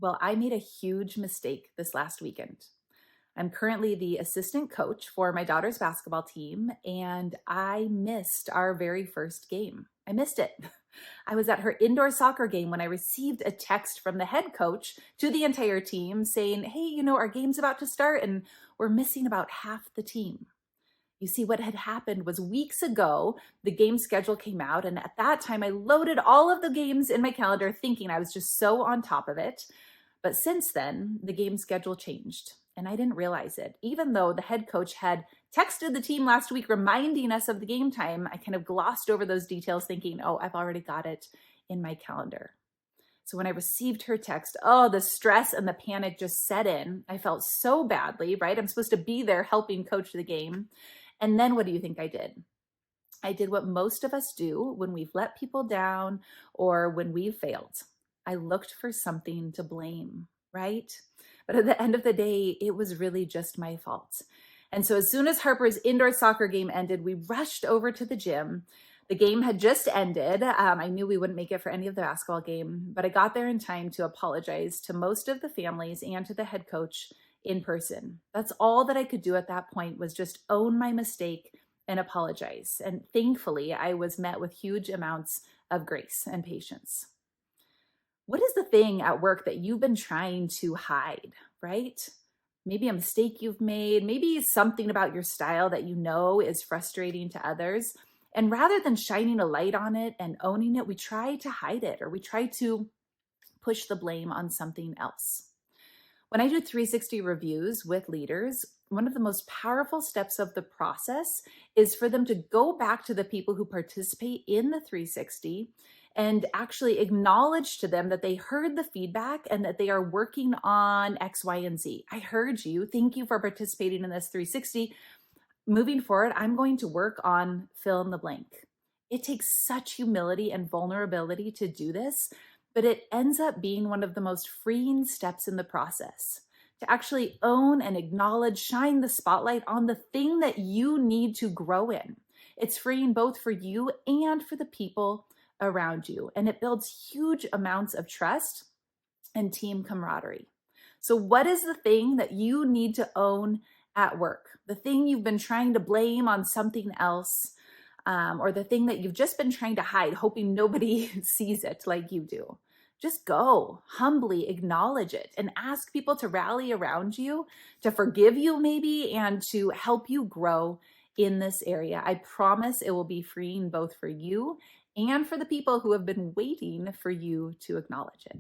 Well, I made a huge mistake this last weekend. I'm currently the assistant coach for my daughter's basketball team, and I missed our very first game. I missed it. I was at her indoor soccer game when I received a text from the head coach to the entire team saying, "Hey, our game's about to start and we're missing about half the team." You see, what had happened was weeks ago, the game schedule came out, and at that time, I loaded all of the games in my calendar thinking I was just so on top of it. But since then, the game schedule changed, and I didn't realize it. Even though the head coach had texted the team last week reminding us of the game time, I kind of glossed over those details thinking, oh, I've already got it in my calendar. So when I received her text, oh, the stress and the panic just set in. I felt so badly, right? I'm supposed to be there helping coach the game. And then what do you think I did? I did what most of us do when we've let people down or when we've failed. I looked for something to blame, right? But at the end of the day, it was really just my fault. And so as soon as Harper's indoor soccer game ended, we rushed over to the gym. The game had just ended. I knew we wouldn't make it for any of the basketball game, but I got there in time to apologize to most of the families and to the head coach in person. That's all that I could do at that point, was just own my mistake and apologize. And thankfully, I was met with huge amounts of grace and patience. What is the thing at work that you've been trying to hide, right? Maybe a mistake you've made, maybe something about your style that you know is frustrating to others. And rather than shining a light on it and owning it, we try to hide it, or we try to push the blame on something else. When I do 360 reviews with leaders, one of the most powerful steps of the process is for them to go back to the people who participate in the 360 and actually acknowledge to them that they heard the feedback and that they are working on X, Y, and Z. I heard you. Thank you for participating in this 360. Moving forward, I'm going to work on fill in the blank. It takes such humility and vulnerability to do this, but it ends up being one of the most freeing steps in the process, to actually own and acknowledge, shine the spotlight on the thing that you need to grow in. It's freeing both for you and for the people around you, and it builds huge amounts of trust and team camaraderie. So what is the thing that you need to own at work? The thing you've been trying to blame on something else, or the thing that you've just been trying to hide, hoping nobody sees it like you do. Just go, humbly acknowledge it, and ask people to rally around you, to forgive you maybe, and to help you grow in this area. I promise it will be freeing both for you and for the people who have been waiting for you to acknowledge it.